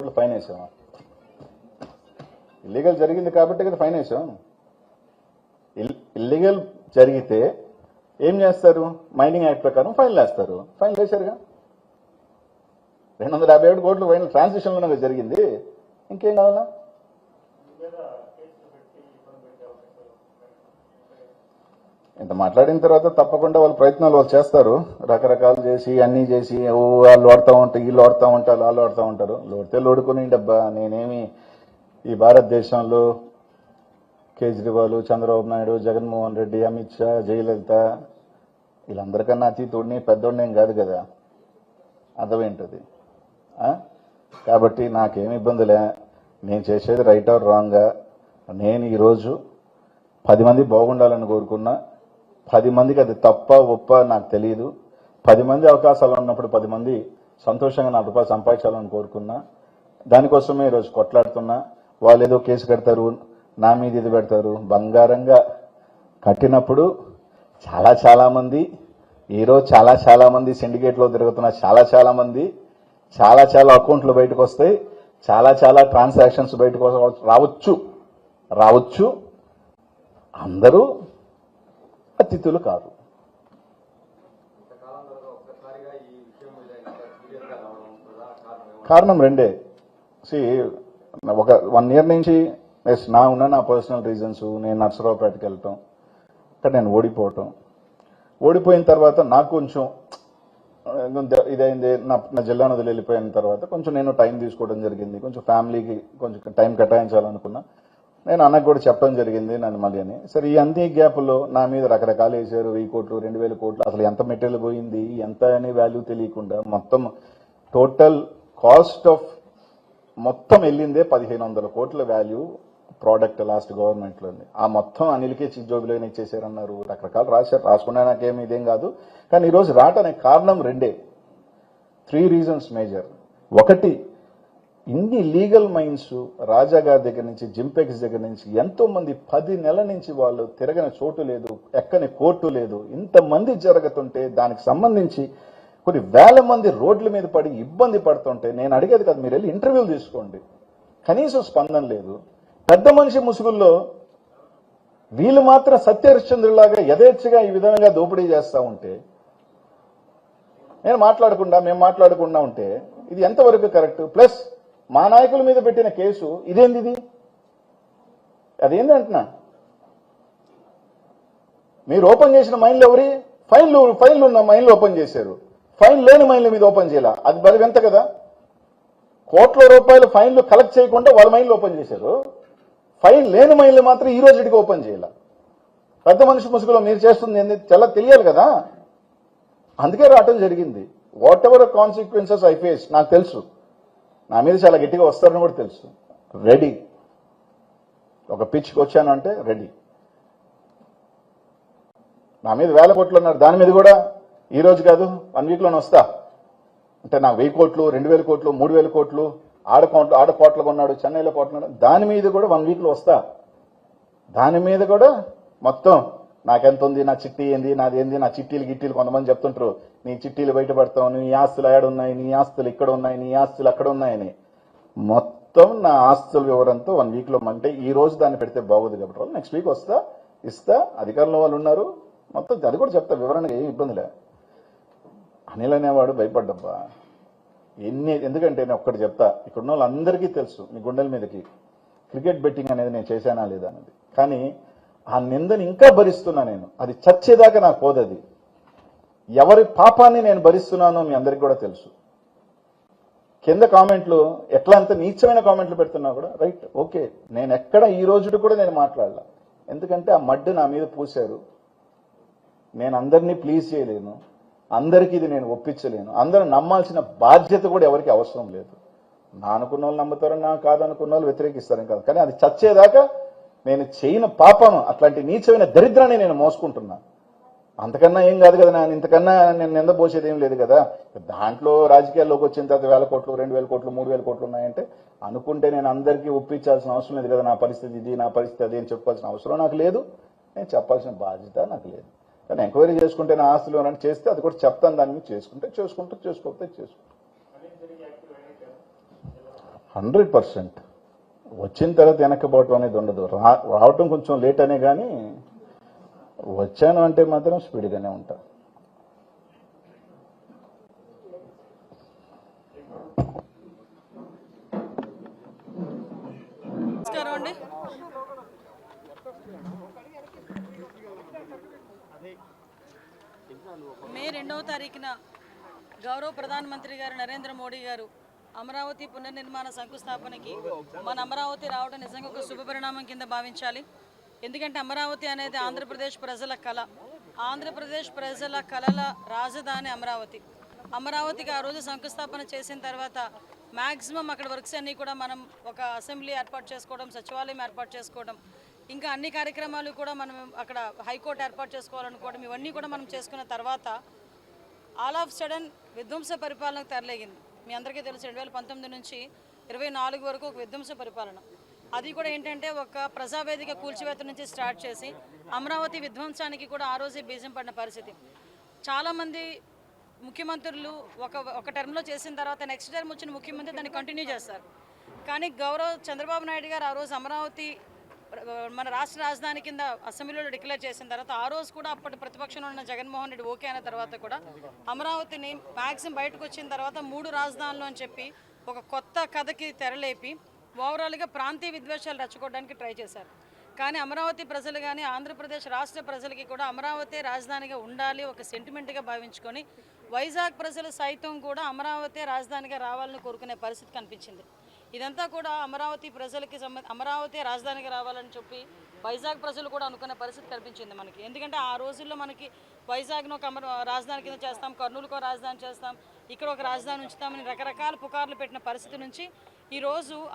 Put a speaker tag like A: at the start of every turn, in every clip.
A: కోట్లు ఫైన్ వేసాం. ఇల్లీగల్ జరిగింది కాబట్టి కదా ఫైన్ వేసాం. ఇల్లీగల్ జరిగితే ఏం చేస్తారు? మైనింగ్ యాక్ట్ ప్రకారం ఫైన్లు వేస్తారు. ఫైన్లు వేశారుగా. 257 కోట్లు ఫైన్ ట్రాన్సిషన్లోనే జరిగింది. ఇంకేం కావాలా? ఇంత మాట్లాడిన తర్వాత తప్పకుండా వాళ్ళ ప్రయత్నాలు వాళ్ళు చేస్తారు. రకరకాలు చేసి అన్నీ చేసి వాళ్ళు వాడుతూ ఉంటారు, వీళ్ళు వాడుతూ ఉంటారు, వాళ్ళు వాడుతూ ఉంటారు. లోడితే లోడుకుని డబ్బా. నేనేమి ఈ భారతదేశంలో కేజ్రీవాల్, చంద్రబాబు నాయుడు, జగన్మోహన్ రెడ్డి, అమిత్ షా, జయలలిత వీళ్ళందరికన్నా అతీతుడిని పెద్దోడిని కాదు కదా. అర్థమేంటది? కాబట్టి నాకేమి ఇబ్బందిలే. నేను చేసేది రైట్ ఆర్ రాంగ్గా. నేను ఈరోజు 10 మంది బాగుండాలని కోరుకున్నా. 10 మందికి అది తప్ప ఒప్ప నాకు తెలియదు. 10 మంది అవకాశాలు ఉన్నప్పుడు 10 మంది సంతోషంగా ₹4 సంపాదించాలని కోరుకున్నా. దానికోసమే ఈరోజు కొట్లాడుతున్నా. వాళ్ళు ఏదో కేసు కడతారు, నా మీద ఇది పెడతారు. బంగారంగా కట్టినప్పుడు చాలా మంది ఈరోజు చాలా మంది సిండికేట్లో తిరుగుతున్న చాలా మంది చాలా అకౌంట్లు బయటకు వస్తాయి. చాలా ట్రాన్సాక్షన్స్ బయటకు రావచ్చు. అందరూ అతిథులు కాదు. కారణం రెండే. ఒక 1 year నుంచి నా పర్సనల్ రీజన్స్. నేను నర్సరావుపేటకి వెళ్ళటం, ఇక్కడ నేను ఓడిపోయిన తర్వాత నాకు కొంచెం ఇదైంది. నా జిల్లాను వదిలి వెళ్ళిపోయిన తర్వాత కొంచెం నేను టైం తీసుకోవడం జరిగింది. కొంచెం ఫ్యామిలీకి కొంచెం టైం కేటాయించాలనుకున్నా. నేను అన్నకు కూడా చెప్పడం జరిగింది నన్ను మళ్ళీ అని. సరే, ఈ అన్ని గ్యాప్లో నా మీద రకరకాలు వేసారు. 1000 కోట్లు, 2000 కోట్లు, అసలు ఎంత మెటీరియల్ పోయింది, ఎంత అనే వాల్యూ తెలియకుండా మొత్తం టోటల్ కాస్ట్ ఆఫ్ మొత్తం వెళ్ళిందే 1500 కోట్ల వాల్యూ ప్రోడక్ట్ లాస్ట్ గవర్నమెంట్లోని. ఆ మొత్తం అనిల్కే చిజ్జోబిలోనే ఇచ్చేసారన్నారు. రకరకాలు రాసుకున్నా నాకేమి ఇదేం కాదు. కానీ ఈరోజు రావటానికి కారణం రెండే. 3 reasons మేజర్. ఒకటి, ఇన్ని లీగల్ మైన్స్ రాజాగారి దగ్గర నుంచి, జింపెక్స్ దగ్గర నుంచి ఎంతో మంది 10 నెలల నుంచి వాళ్ళు తిరగని చోటు లేదు, ఎక్కని కోర్టు లేదు. ఇంతమంది జరుగుతుంటే దానికి సంబంధించి కొన్ని వేల మంది రోడ్ల మీద పడి ఇబ్బంది పడుతుంటే నేను అడిగేది కాదు, మీరు వెళ్ళి ఇంటర్వ్యూలు తీసుకోండి. కనీసం స్పందన లేదు. పెద్ద మనిషి ముసుగుల్లో వీళ్ళు మాత్రం సత్యహరిశ్చంద్రులాగా యథేచ్ఛగా ఈ విధంగా దోపిడీ చేస్తూ ఉంటే మేము మాట్లాడకుండా ఉంటే ఇది ఎంతవరకు కరెక్ట్? ప్లస్ మా నాయకుల మీద పెట్టిన కేసు ఇదేంది? అదేంది అంటున్నా. మీరు ఓపెన్ చేసిన మైన్లు ఎవరి? ఫైన్లు ఉన్న మైన్లు ఓపెన్ చేశారు. ఫైన్ లేని మైన్ల మీద ఓపెన్ చేయాల. అది బలి ఎంత కదా. కోట్ల రూపాయలు ఫైన్లు కలెక్ట్ చేయకుండా వాళ్ళ మైన్లు ఓపెన్ చేశారు. ఫైన్ లేని మైన్లు మాత్రం ఈ రోజుకి ఓపెన్ చేయాల. పెద్ద మనిషి ముసుగులో మీరు చేస్తుంది ఏంది చాలా తెలియాలి కదా. అందుకే రావటం జరిగింది. What ever consequences I face నాకు తెలుసు. నా మీద చాలా గట్టిగా వస్తారని కూడా తెలుసు. రెడీ. ఒక పిచ్కి వచ్చాను అంటే రెడీ. నా మీద 1000 కోట్లు ఉన్నారు. దాని మీద కూడా ఈ రోజు కాదు 1 weekలోనే వస్తా. అంటే నాకు 1000 కోట్లు, 2000 కోట్లు, 3000 కోట్లు ఆడ కోట్లు కొన్నాడు, చెన్నైలో కోట్లు. దాని మీద కూడా 1 weekలో వస్తా. దాని మీద కూడా మొత్తం నాకెంత ఉంది, నా చిట్టి ఏంది, నాదేంది, నా చిట్టీలు కొంతమంది చెప్తుంటారు నీ చిట్టీలు బయటపడతావు, నీ ఆస్తులు ఏడున్నాయి, నీ ఆస్తులు ఇక్కడ ఉన్నాయి, నీ ఆస్తులు అక్కడ ఉన్నాయని. మొత్తం నా ఆస్తుల వివరంతో 1 weekలో. అంటే ఈ రోజు దాన్ని పెడితే బాగోదు కాబట్టి నెక్స్ట్ వీక్ ఇస్తా. అధికారంలో వాళ్ళు ఉన్నారు. మొత్తం అది కూడా చెప్తా వివరణగా. ఏం ఇబ్బందిలే. అనిల్ అనేవాడు భయపడ్డబ్బా. ఎందుకంటే నేను ఒక్కటి చెప్తా, ఇక్కడున్న వాళ్ళందరికీ తెలుసు మీ గుండెల మీదకి క్రికెట్ బెట్టింగ్ అనేది నేను చేశానా లేదా అనేది. కానీ ఆ నిందని ఇంకా భరిస్తున్నా నేను. అది చచ్చేదాకా నాకు పోదది. ఎవరి పాపాన్ని నేను భరిస్తున్నానో మీ అందరికీ కూడా తెలుసు. కింద కామెంట్లు ఎట్లా అంత నీచమైన కామెంట్లు పెడుతున్నా కూడా రైట్, ఓకే. నేను ఎక్కడ ఈ రోజు కూడా నేను మాట్లాడలా. ఎందుకంటే ఆ మడ్డు నా మీద పూశారు. నేను అందరినీ ప్లీజ్ చేయలేను, అందరికీ ఇది నేను ఒప్పించలేను. అందరూ నమ్మాల్సిన బాధ్యత కూడా ఎవరికి అవసరం లేదు. నా అనుకున్న వాళ్ళు నమ్ముతారు, నా కాదనుకున్న వాళ్ళు వ్యతిరేకిస్తారని కాదు. కానీ అది చచ్చేదాకా నేను చేయని పాపం, అట్లాంటి నీచమైన దరిద్రాన్ని నేను మోసుకుంటున్నా. అంతకన్నా ఏం కాదు కదా. ఇంతకన్నా నేను నిందపోసేది ఏం లేదు కదా. దాంట్లో రాజకీయాల్లోకి వచ్చిన తర్వాత 1000 కోట్లు, 2000 కోట్లు, 3000 కోట్లు ఉన్నాయంటే అనుకుంటే నేను అందరికీ ఒప్పించాల్సిన అవసరం లేదు కదా. నా పరిస్థితి ఇది, నా పరిస్థితి అది అని చెప్పుకోవాల్సిన అవసరం నాకు లేదు. నేను చెప్పాల్సిన బాధ్యత నాకు లేదు. కానీ ఎంక్వైరీ చేసుకుంటే నా ఆస్తులు అని చేస్తే అది కూడా చెప్తాను. దాన్ని చేసుకుంటే చేసుకోకపోతే చేసుకో. 100%. వచ్చిన తర్వాత వెనక్కిపోవటం అనేది ఉండదు. రావటం కొంచెం లేట్ అనే కానీ వచ్చాను అంటే మాత్రం స్పీడ్గానే ఉంటా.
B: నమస్కారం అండి. మే 2వ తారీఖున గౌరవ ప్రధానమంత్రి గారు నరేంద్ర మోడీ గారు అమరావతి పునర్నిర్మాణ శంకుస్థాపనకి మన అమరావతి రావడం నిజంగా ఒక శుభపరిణామం కింద భావించాలి. ఎందుకంటే అమరావతి అనేది ఆంధ్రప్రదేశ్ ప్రజల కళ. ఆంధ్రప్రదేశ్ ప్రజల కళల రాజధాని అమరావతి. అమరావతికి ఆ రోజు శంకుస్థాపన చేసిన తర్వాత మ్యాక్సిమం అక్కడ వర్క్స్ అన్నీ కూడా మనం ఒక అసెంబ్లీ ఏర్పాటు చేసుకోవడం, సచివాలయం ఏర్పాటు చేసుకోవడం, ఇంకా అన్ని కార్యక్రమాలు కూడా మనం అక్కడ హైకోర్టు ఏర్పాటు చేసుకోవాలనుకోవడం, ఇవన్నీ కూడా మనం చేసుకున్న తర్వాత ఆల్ ఆఫ్ సడన్ విధ్వంస పరిపాలనకు తెరలేగింది. మీ అందరికీ తెలుసు 2019 నుంచి 24 వరకు ఒక విధ్వంస పరిపాలన. అది కూడా ఏంటంటే ఒక ప్రజావేదిక కూల్చివేత నుంచి స్టార్ట్ చేసి అమరావతి విధ్వంసానికి కూడా ఆ రోజే బీజం పడిన పరిస్థితి. చాలామంది ముఖ్యమంత్రులు ఒక టర్మ్లో చేసిన తర్వాత నెక్స్ట్ టర్మ్ వచ్చిన ముఖ్యమంత్రి దాన్ని కంటిన్యూ చేస్తారు. కానీ గౌరవ చంద్రబాబు నాయుడు గారు ఆ రోజు అమరావతి మన రాష్ట్ర రాజధాని కింద అసెంబ్లీలో డిక్లేర్ చేసిన తర్వాత ఆ రోజు కూడా అప్పటి ప్రతిపక్షంలో ఉన్న జగన్మోహన్ రెడ్డి ఓకే అయిన తర్వాత కూడా అమరావతిని మ్యాక్సిమం బయటకు వచ్చిన తర్వాత 3 రాజధానులు అని చెప్పి ఒక కొత్త కథకి తెరలేపి ఓవరాల్గా ప్రాంతీయ విద్వేషాలు రెచ్చగొట్టడానికి ట్రై చేశారు. కానీ అమరావతి ప్రజలు కానీ ఆంధ్రప్రదేశ్ రాష్ట్ర ప్రజలకి కూడా అమరావతి రాజధానిగా ఉండాలి ఒక సెంటిమెంట్గా భావించుకొని వైజాగ్ ప్రజలు సైతం కూడా అమరావతి రాజధానిగా రావాలని కోరుకునే పరిస్థితి కనిపించింది. ఇదంతా కూడా అమరావతి ప్రజలకి అమరావతి రాజధానిగా రావాలని చెప్పి వైజాగ్ ప్రజలు కూడా అనుకునే పరిస్థితి కనిపించింది మనకి. ఎందుకంటే ఆ రోజుల్లో మనకి వైజాగ్ను ఒక రాజధాని కింద చేస్తాం, కర్నూలుకో రాజధాని చేస్తాం, ఇక్కడ ఒక రాజధాని ఉంచుతామని రకరకాల పుకార్లు పెట్టిన పరిస్థితి నుంచి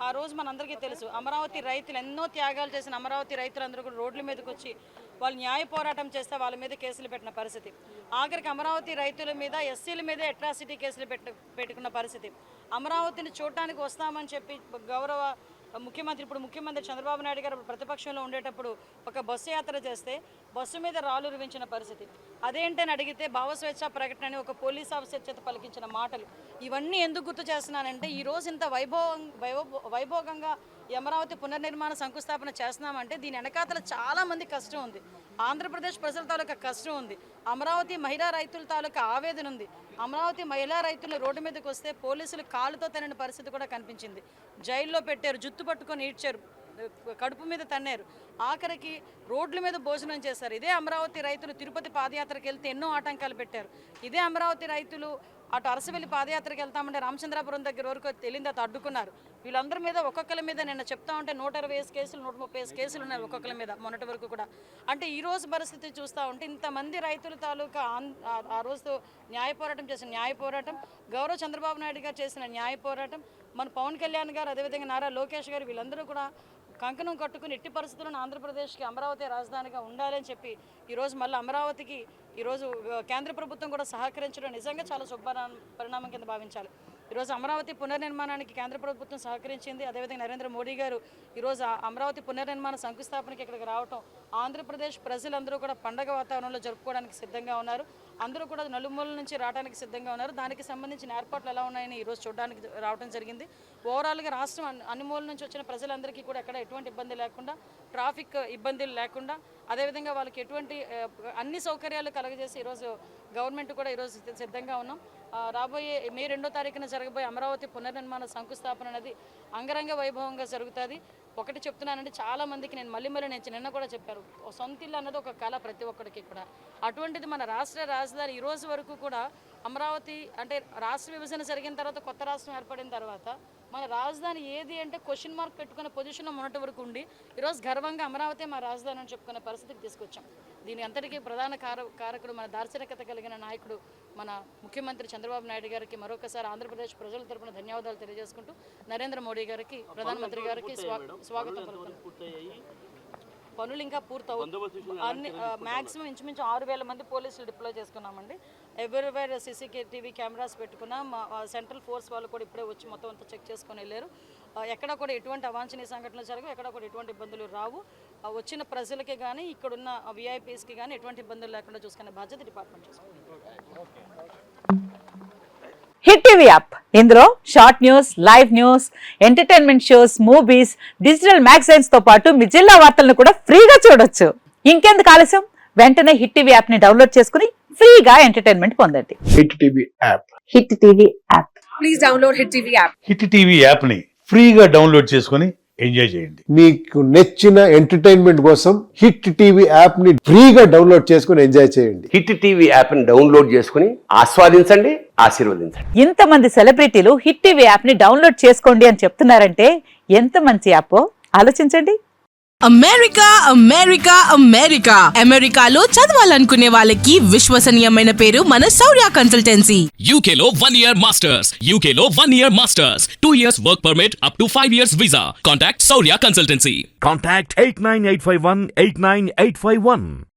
B: ఆ రోజు మనందరికీ తెలుసు అమరావతి రైతులు ఎన్నో త్యాగాలు చేసిన అమరావతి రైతులందరూ కూడా రోడ్ల మీదకి వచ్చి వాళ్ళు న్యాయ పోరాటం చేస్తే వాళ్ళ మీద కేసులు పెట్టిన పరిస్థితి. ఆఖరికి అమరావతి రైతుల మీద ఎస్సీల మీద అట్రాసిటీ కేసులు పెట్టుకున్న పరిస్థితి. అమరావతిని చూడటానికి వస్తామని చెప్పి గౌరవ ముఖ్యమంత్రి చంద్రబాబు నాయుడు గారు ప్రతిపక్షంలో ఉండేటప్పుడు ఒక బస్సు యాత్ర చేస్తే బస్సు మీద రాళ్ళు రువించిన పరిస్థితి. అదేంటని అడిగితే భావస్వేచ్ఛ ప్రకటన అని ఒక పోలీస్ ఆఫీసర్ చేత పలికించిన మాటలు. ఇవన్నీ ఎందుకు గుర్తు చేస్తున్నానంటే ఈరోజు ఇంత వైభోగంగా అమరావతి పునర్నిర్మాణ శంకుస్థాపన చేస్తున్నామంటే దీని వెనకాతల చాలామంది కష్టం ఉంది. ఆంధ్రప్రదేశ్ ప్రజల తాలూకా కష్టం ఉంది. అమరావతి మహిళా రైతుల తాలూకా ఆవేదన ఉంది. అమరావతి మహిళా రైతులు రోడ్డు మీదకి వస్తే పోలీసులు కాళ్ళతో తనిన పరిస్థితి కూడా కనిపించింది. జైల్లో పెట్టారు, జుత్తు పట్టుకొని ఈడ్చారు, కడుపు మీద తన్నారు, ఆఖరికి రోడ్ల మీద భోజనం చేశారు. ఇదే అమరావతి రైతులు తిరుపతి పాదయాత్రకు వెళ్తే ఎన్నో ఆటంకాలు పెట్టారు. ఇదే అమరావతి రైతులు అటు అరసవెల్లి పాదయాత్రకు వెళ్తామంటే రామచంద్రాపురం దగ్గర వరకు తెలియదు అటు అడ్డుకున్నారు. వీళ్ళందరి మీద ఒక్కొక్కరి మీద నిన్న చెప్తా ఉంటే 125 కేసులు 130 కేసులు ఉన్నాయి ఒక్కొక్కరి మీద మొన్నటి వరకు కూడా. అంటే ఈ రోజు పరిస్థితి చూస్తూ ఉంటే ఇంతమంది రైతుల తాలూకా ఆ రోజు న్యాయ పోరాటం చేసిన న్యాయ పోరాటం, గౌరవ చంద్రబాబు నాయుడు గారు చేసిన న్యాయ పోరాటం, మన పవన్ కళ్యాణ్ గారు అదేవిధంగా నారా లోకేష్ గారు వీళ్ళందరూ కూడా కంకణం కట్టుకుని ఎట్టి పరిస్థితులను ఆంధ్రప్రదేశ్కి అమరావతి రాజధానిగా ఉండాలని చెప్పి ఈరోజు మళ్ళీ అమరావతికి ఈరోజు కేంద్ర ప్రభుత్వం కూడా సహకరించడం నిజంగా చాలా పరిణామం కింద భావించాలి. ఈరోజు అమరావతి పునర్నిర్మాణానికి కేంద్ర ప్రభుత్వం సహకరించింది. అదేవిధంగా నరేంద్ర మోడీ గారు ఈరోజు అమరావతి పునర్నిర్మాణ శంకుస్థాపనకి ఇక్కడికి రావటం ఆంధ్రప్రదేశ్ ప్రజలందరూ కూడా పండగ వాతావరణంలో జరుపుకోవడానికి సిద్ధంగా ఉన్నారు. అందరూ కూడా నలుమూలల నుంచి రావడానికి సిద్ధంగా ఉన్నారు. దానికి సంబంధించిన ఏర్పాట్లు ఎలా ఉన్నాయని ఈరోజు చూడడానికి రావడం జరిగింది. ఓవరాల్గా రాష్ట్రం అన్ని మూలల నుంచి వచ్చిన ప్రజలందరికీ కూడా ఎక్కడ ఎటువంటి ఇబ్బంది లేకుండా, ట్రాఫిక్ ఇబ్బందులు లేకుండా, అదేవిధంగా వాళ్ళకి ఎటువంటి అన్ని సౌకర్యాలు కలగజేసి ఈరోజు గవర్నమెంట్ కూడా ఈరోజు సిద్ధంగా ఉన్నాం. రాబోయే మే 2వ తారీఖున జరగబోయే అమరావతి పునర్నిర్మాణ శంకుస్థాపన అనేది అంగరంగ వైభవంగా జరుగుతుంది. ఒకటి చెప్తున్నానంటే చాలామందికి నేను మళ్ళీ నిన్న కూడా చెప్పారు, సొంత ఇల్లు అన్నది ఒక కళ ప్రతి ఒక్కరికి కూడా. అటువంటిది మన రాష్ట్ర రాజధాని ఈ రోజు వరకు కూడా అమరావతి అంటే రాష్ట్ర విభజన జరిగిన తర్వాత కొత్త రాష్ట్రం ఏర్పడిన తర్వాత మన రాజధాని ఏది అంటే క్వశ్చన్ మార్క్ పెట్టుకునే పొజిషన్లో మొన్నటి వరకు ఉండి ఈరోజు గర్వంగా అమరావతి మా రాజధాని అని చెప్పుకునే పరిస్థితికి తీసుకొచ్చాం. దీని అంతటికీ ప్రధాన కారకుడు మన దార్శనికత కలిగిన నాయకుడు మన ముఖ్యమంత్రి చంద్రబాబు నాయుడు గారికి మరొకసారి ఆంధ్రప్రదేశ్ ప్రజల తరపున ధన్యవాదాలు తెలియజేసుకుంటూ నరేంద్ర మోడీ గారికి ప్రధానమంత్రి గారికి స్వాగతం పలుకుతున్నాం. పనులు ఇంకా పూర్తవుతుంది. అన్ని మ్యాక్సిమం ఇంచుమించు 6,000 మంది పోలీసులు డిప్లాయ్ చేసుకున్నామండి. ఎవ్రీవేర్ CCTV కెమెరాస్ పెట్టుకున్నాం. సెంట్రల్ ఫోర్స్ వాళ్ళు కూడా ఇప్పుడే వచ్చి మొత్తం అంతా చెక్ చేసుకొని వెళ్ళారు. ఎక్కడ కూడా ఎటువంటి అవాంఛనీయ సంఘటనలు జరగవు, ఎక్కడ కూడా ఎటువంటి ఇబ్బందులు రావు. వచ్చిన ప్రజలకి కానీ ఇక్కడున్న VIPస్కి కానీ ఎటువంటి ఇబ్బందులు లేకుండా చూసుకునే బాధ్యత డిపార్ట్మెంట్ చేసుకుంటుంది.
C: హిట్ టీవీ యాప్ ఇందులో short news, live news, entertainment shows, movies, digital magazines తో పాటు మీ జిల్లా వార్తలను కూడా ఫ్రీగా చూడొచ్చు. ఇంకెందుకు ఆలస్యం, వెంటనే హిట్ టీవీ యాప్ ని డౌన్లోడ్ చేసుకుని ఫ్రీగా ఎంటర్టైన్మెంట్ పొందండి.
D: Hit TV app.
C: Hit TV app.
E: Please download Hit TV app.
F: Hit TV యాప్ని ఫ్రీగా డౌన్లోడ్ చేసుకొని ఎంజాయ్ చేయండి.
D: మీకు నచ్చిన ఎంటర్టైన్మెంట్ కోసం హిట్ టీవీ యాప్ ని ఫ్రీగా డౌన్లోడ్ చేసుకుని ఎంజాయ్ చేయండి.
G: హిట్ టీవీ యాప్ని డౌన్లోడ్ చేసుకుని ఆస్వాదించండి, ఆశీర్వదించండి.
C: ఇంతమంది సెలబ్రిటీలు హిట్ టీవీ యాప్ ని డౌన్లోడ్ చేసుకోండి అని చెప్తున్నారంటే ఎంత మంచి యాప్ ఆలోచించండి.
E: అమెరికా అమెరికా అమెరికా అమెరికాలో చదవాలనుకునే వాళ్ళకి విశ్వసనీయమైన పేరు మన శౌర్య కన్సల్టెన్సీ.
H: UK లో 1 year masters. UK లో 1 year masters. 2 years work permit up to 5 years visa. Contact Saurya Consultancy.
I: Contact 89851 89851.